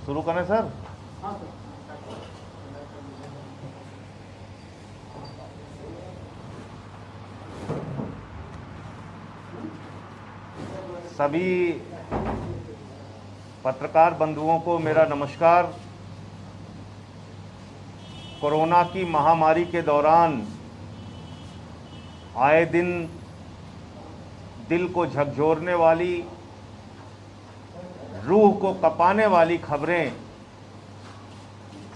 शुरू करें सर। हाँ सर। सभी पत्रकार बंधुओं को मेरा नमस्कार। कोरोना की महामारी के दौरान आए दिन दिल को झकझोरने वाली, रूह को कँपाने वाली खबरें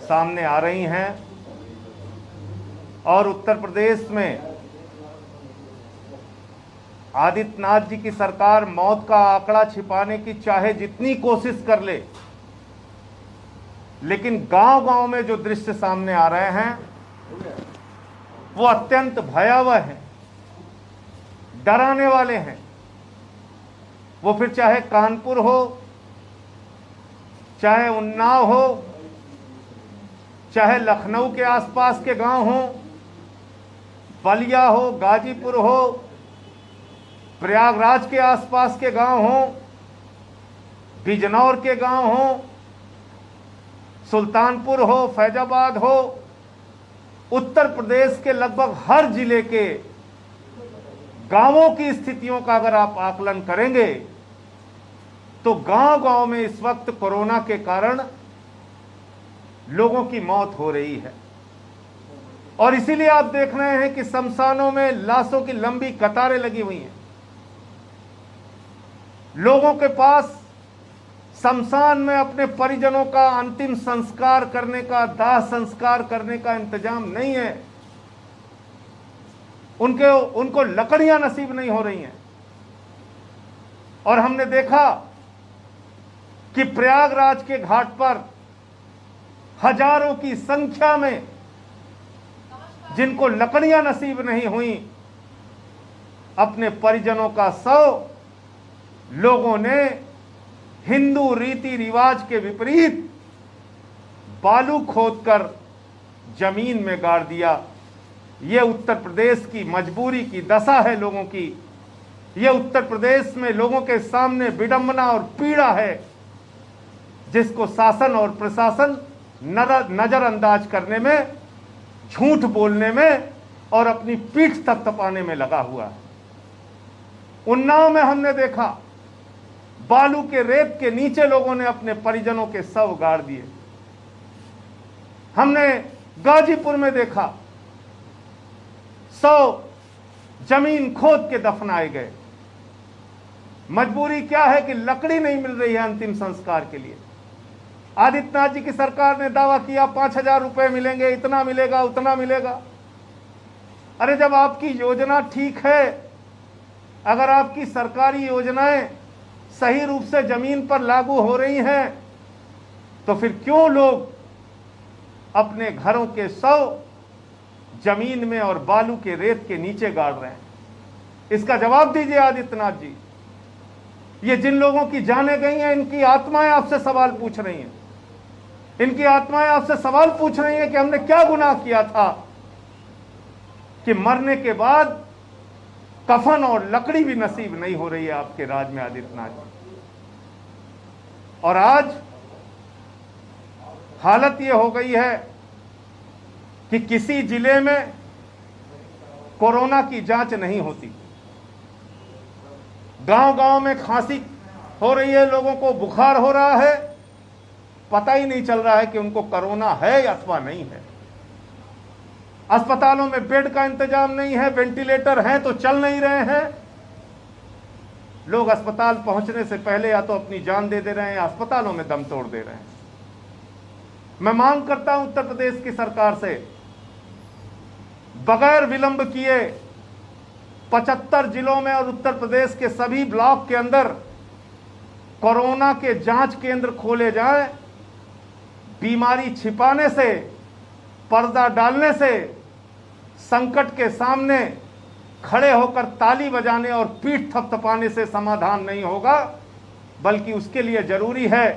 सामने आ रही हैं और उत्तर प्रदेश में आदित्यनाथ जी की सरकार मौत का आंकड़ा छिपाने की चाहे जितनी कोशिश कर ले, लेकिन गांव-गांव में जो दृश्य सामने आ रहे हैं वो अत्यंत भयावह हैं, डराने वाले हैं। वो फिर चाहे कानपुर हो, चाहे उन्नाव हो, चाहे लखनऊ के आसपास के गांव हो, बलिया हो, गाजीपुर हो, प्रयागराज के आसपास के गांव हो, बिजनौर के गांव हो, सुल्तानपुर हो, फैजाबाद हो, उत्तर प्रदेश के लगभग हर जिले के गांवों की स्थितियों का अगर आप आकलन करेंगे तो गांव-गांव में इस वक्त कोरोना के कारण लोगों की मौत हो रही है। और इसीलिए आप देख रहे हैं कि शमशानों में लाशों की लंबी कतारें लगी हुई हैं। लोगों के पास शमशान में अपने परिजनों का अंतिम संस्कार करने का, दाह संस्कार करने का इंतजाम नहीं है। उनको लकड़ियां नसीब नहीं हो रही हैं। और हमने देखा कि प्रयागराज के घाट पर हजारों की संख्या में जिनको लकड़ियां नसीब नहीं हुई, अपने परिजनों का शव लोगों ने हिंदू रीति रिवाज के विपरीत बालू खोदकर जमीन में गाड़ दिया। यह उत्तर प्रदेश की मजबूरी की दशा है लोगों की। यह उत्तर प्रदेश में लोगों के सामने विडंबना और पीड़ा है, जिसको शासन और प्रशासन नजरअंदाज करने में, झूठ बोलने में और अपनी पीठ थपथपाने में लगा हुआ है। उन्नाव में हमने देखा बालू के रेत के नीचे लोगों ने अपने परिजनों के शव गाड़ दिए। हमने गाजीपुर में देखा 100 जमीन खोद के दफनाए गए। मजबूरी क्या है कि लकड़ी नहीं मिल रही है अंतिम संस्कार के लिए। आदित्यनाथ जी की सरकार ने दावा किया 5,000 रुपए मिलेंगे, इतना मिलेगा, उतना मिलेगा। अरे जब आपकी योजना ठीक है, अगर आपकी सरकारी योजनाएं सही रूप से जमीन पर लागू हो रही हैं, तो फिर क्यों लोग अपने घरों के शव जमीन में और बालू के रेत के नीचे गाड़ रहे हैं? इसका जवाब दीजिए आदित्यनाथ जी। ये जिन लोगों की जानें गई हैं, इनकी आत्माएं आपसे सवाल पूछ रही हैं। इनकी आत्माएं आपसे सवाल पूछ रही हैं कि हमने क्या गुनाह किया था कि मरने के बाद कफन और लकड़ी भी नसीब नहीं हो रही है आपके राज में आदित्यनाथ जी। और आज हालत यह हो गई है कि किसी जिले में कोरोना की जांच नहीं होती। गांव-गांव में खांसी हो रही है, लोगों को बुखार हो रहा है, पता ही नहीं चल रहा है कि उनको कोरोना है अथवा नहीं है। अस्पतालों में बेड का इंतजाम नहीं है, वेंटिलेटर हैं तो चल नहीं रहे हैं। लोग अस्पताल पहुंचने से पहले या तो अपनी जान दे रहे हैं या अस्पतालों में दम तोड़ दे रहे हैं। मैं मांग करता हूं उत्तर प्रदेश की सरकार से, बगैर विलंब किए 75 जिलों में और उत्तर प्रदेश के सभी ब्लॉक के अंदर कोरोना के जांच केंद्र खोले जाएं। बीमारी छिपाने से, पर्दा डालने से, संकट के सामने खड़े होकर ताली बजाने और पीठ थपथपाने से समाधान नहीं होगा, बल्कि उसके लिए जरूरी है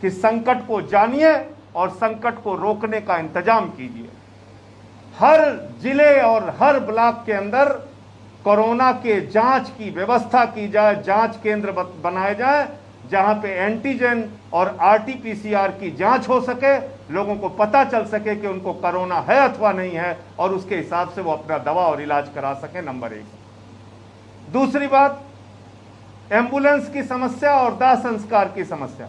कि संकट को जानिए और संकट को रोकने का इंतजाम कीजिए। हर जिले और हर ब्लॉक के अंदर कोरोना के जांच की व्यवस्था की जाए, जांच केंद्र बनाए जाए, जहां पे एंटीजन और आरटीपीसीआर की जांच हो सके, लोगों को पता चल सके कि उनको कोरोना है अथवा नहीं है, और उसके हिसाब से वो अपना दवा और इलाज करा सके। नंबर 1। दूसरी बात, एम्बुलेंस की समस्या और दाह संस्कार की समस्या।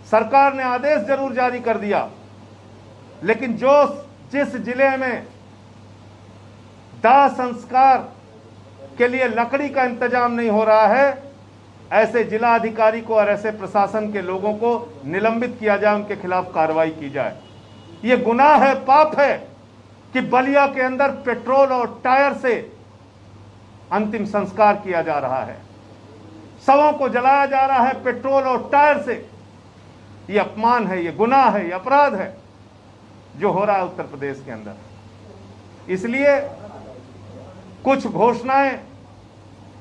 सरकार ने आदेश जरूर जारी कर दिया, लेकिन जिस जिले में दाह संस्कार के लिए लकड़ी का इंतजाम नहीं हो रहा है, ऐसे जिला अधिकारी को और ऐसे प्रशासन के लोगों को निलंबित किया जाए, उनके खिलाफ कार्रवाई की जाए। यह गुनाह है, पाप है कि बलिया के अंदर पेट्रोल और टायर से अंतिम संस्कार किया जा रहा है, शवों को जलाया जा रहा है पेट्रोल और टायर से। यह अपमान है, यह गुनाह है, यह अपराध है जो हो रहा है उत्तर प्रदेश के अंदर। इसलिए कुछ घोषणाएं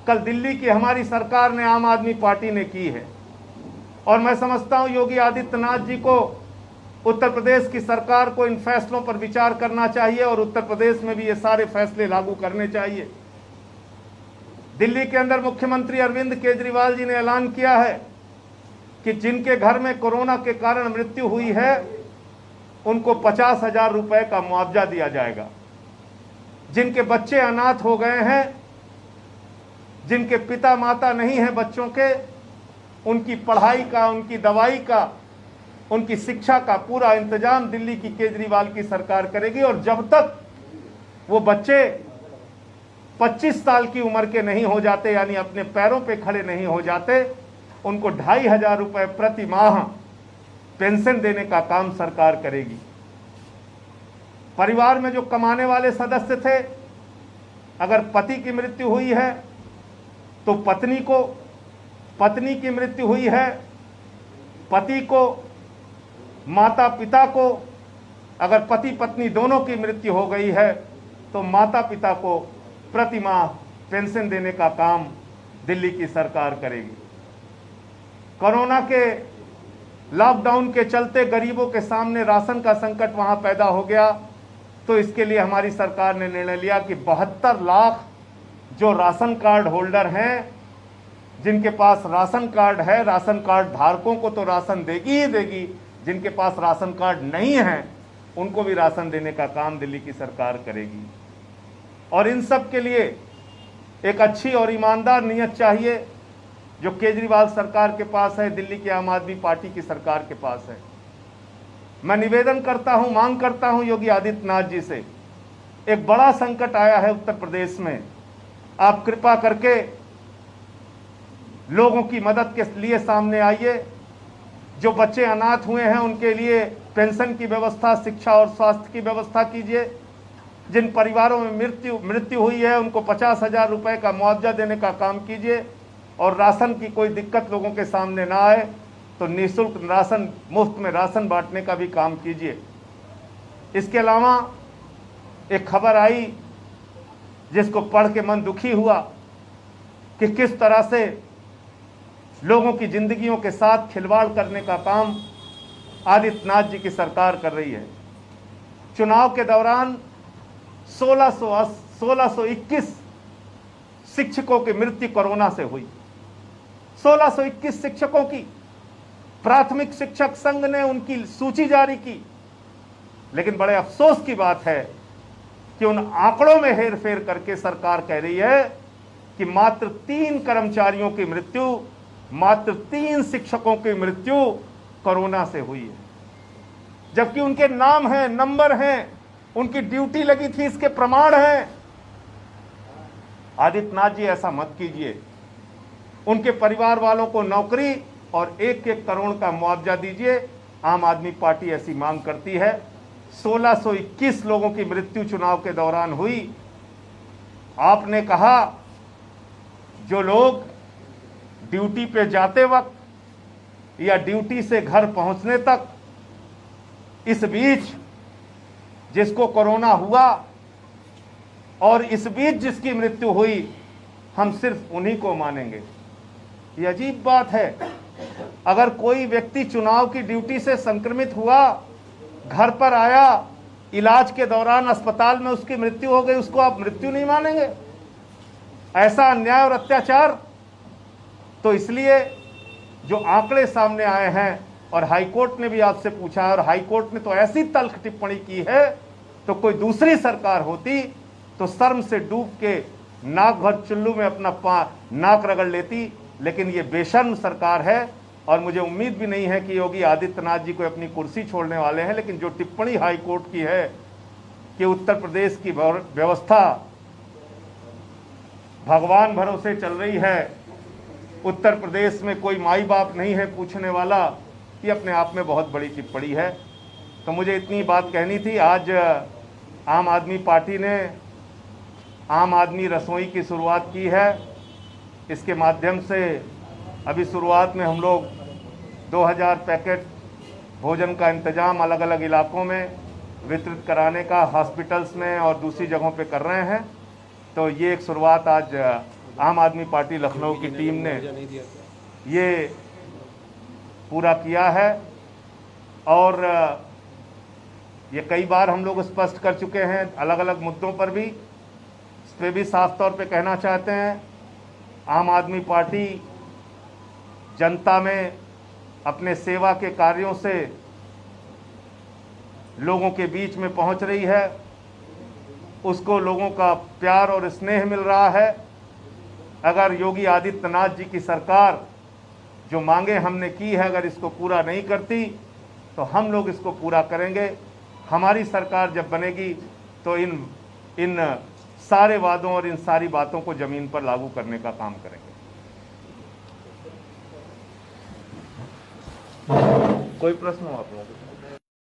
कल दिल्ली की हमारी सरकार ने, आम आदमी पार्टी ने की है, और मैं समझता हूं योगी आदित्यनाथ जी को, उत्तर प्रदेश की सरकार को इन फैसलों पर विचार करना चाहिए और उत्तर प्रदेश में भी ये सारे फैसले लागू करने चाहिए। दिल्ली के अंदर मुख्यमंत्री अरविंद केजरीवाल जी ने ऐलान किया है कि जिनके घर में कोरोना के कारण मृत्यु हुई है उनको 50,000 रुपए का मुआवजा दिया जाएगा। जिनके बच्चे अनाथ हो गए हैं, जिनके पिता माता नहीं हैं बच्चों के, उनकी पढ़ाई का, उनकी दवाई का, उनकी शिक्षा का पूरा इंतजाम दिल्ली की केजरीवाल की सरकार करेगी। और जब तक वो बच्चे 25 साल की उम्र के नहीं हो जाते, यानी अपने पैरों पे खड़े नहीं हो जाते, उनको 2,500 रुपए प्रति माह पेंशन देने का काम सरकार करेगी। परिवार में जो कमाने वाले सदस्य थे, अगर पति की मृत्यु हुई है तो पत्नी की मृत्यु हुई है, पति को, माता पिता को, अगर पति पत्नी दोनों की मृत्यु हो गई है तो माता पिता को प्रति माह पेंशन देने का काम दिल्ली की सरकार करेगी। कोरोना के लॉकडाउन के चलते गरीबों के सामने राशन का संकट वहां पैदा हो गया, तो इसके लिए हमारी सरकार ने निर्णय लिया कि 72 लाख जो राशन कार्ड होल्डर हैं, जिनके पास राशन कार्ड है, राशन कार्ड धारकों को तो राशन देगी ही देगी, जिनके पास राशन कार्ड नहीं है उनको भी राशन देने का काम दिल्ली की सरकार करेगी। और इन सब के लिए एक अच्छी और ईमानदार नीयत चाहिए जो केजरीवाल सरकार के पास है, दिल्ली की आम आदमी पार्टी की सरकार के पास है। मैं निवेदन करता हूं, मांग करता हूं योगी आदित्यनाथ जी से, एक बड़ा संकट आया है उत्तर प्रदेश में, आप कृपा करके लोगों की मदद के लिए सामने आइए। जो बच्चे अनाथ हुए हैं उनके लिए पेंशन की व्यवस्था, शिक्षा और स्वास्थ्य की व्यवस्था कीजिए। जिन परिवारों में मृत्यु हुई है उनको 50,000 रुपए का मुआवजा देने का काम कीजिए। और राशन की कोई दिक्कत लोगों के सामने ना आए तो निःशुल्क राशन, मुफ्त में राशन बांटने का भी काम कीजिए। इसके अलावा एक खबर आई जिसको पढ़ के मन दुखी हुआ कि किस तरह से लोगों की जिंदगियों के साथ खिलवाड़ करने का काम आदित्यनाथ जी की सरकार कर रही है। चुनाव के दौरान 1621 शिक्षकों की मृत्यु कोरोना से हुई। 1621 शिक्षकों की प्राथमिक शिक्षक संघ ने उनकी सूची जारी की, लेकिन बड़े अफसोस की बात है कि उन आंकड़ों में हेरफेर करके सरकार कह रही है कि मात्र 3 कर्मचारियों की मृत्यु, मात्र 3 शिक्षकों की मृत्यु कोरोना से हुई है, जबकि उनके नाम हैं, नंबर हैं, उनकी ड्यूटी लगी थी, इसके प्रमाण हैं। आदित्यनाथ जी ऐसा मत कीजिए, उनके परिवार वालों को नौकरी और 1-1 करोड़ का मुआवजा दीजिए। आम आदमी पार्टी ऐसी मांग करती है। 1621 लोगों की मृत्यु चुनाव के दौरान हुई। आपने कहा जो लोग ड्यूटी पे जाते वक्त या ड्यूटी से घर पहुंचने तक, इस बीच जिसको कोरोना हुआ और इस बीच जिसकी मृत्यु हुई, हम सिर्फ उन्हीं को मानेंगे। ये अजीब बात है। अगर कोई व्यक्ति चुनाव की ड्यूटी से संक्रमित हुआ, घर पर आया, इलाज के दौरान अस्पताल में उसकी मृत्यु हो गई, उसको आप मृत्यु नहीं मानेंगे? ऐसा अन्याय और अत्याचार। तो इसलिए जो आंकड़े सामने आए हैं, और हाईकोर्ट ने भी आपसे पूछा है, और हाईकोर्ट ने तो ऐसी तल्ख टिप्पणी की है, तो कोई दूसरी सरकार होती तो शर्म से डूब के नाक भर चुल्लू में अपना नाक रगड़ लेती। लेकिन ये बेशर्म सरकार है, और मुझे उम्मीद भी नहीं है कि योगी आदित्यनाथ जी को अपनी कुर्सी छोड़ने वाले हैं। लेकिन जो टिप्पणी हाईकोर्ट की है कि उत्तर प्रदेश की व्यवस्था भगवान भरोसे चल रही है, उत्तर प्रदेश में कोई माई बाप नहीं है पूछने वाला, ये अपने आप में बहुत बड़ी टिप्पणी है। तो मुझे इतनी बात कहनी थी। आज आम आदमी पार्टी ने आम आदमी रसोई की शुरुआत की है। इसके माध्यम से अभी शुरुआत में हम लोग 2000 पैकेट भोजन का इंतजाम अलग अलग इलाकों में वितरित कराने का हॉस्पिटल्स में और दूसरी जगहों पे कर रहे हैं। तो ये एक शुरुआत आज आम आदमी पार्टी लखनऊ की टीम ने ये पूरा किया है। और ये कई बार हम लोग स्पष्ट कर चुके हैं अलग अलग मुद्दों पर भी। इस पर भी साफ तौर पे कहना चाहते हैं, आम आदमी पार्टी जनता में अपने सेवा के कार्यों से लोगों के बीच में पहुंच रही है। उसको लोगों का प्यार और स्नेह मिल रहा है। अगर योगी आदित्यनाथ जी की सरकार जो मांगे हमने की है, अगर इसको पूरा नहीं करती तो हम लोग इसको पूरा करेंगे। हमारी सरकार जब बनेगी तो इन सारे वादों और इन सारी बातों को जमीन पर लागू करने का काम करेंगे। कोई प्रश्न हो आप लोगों को?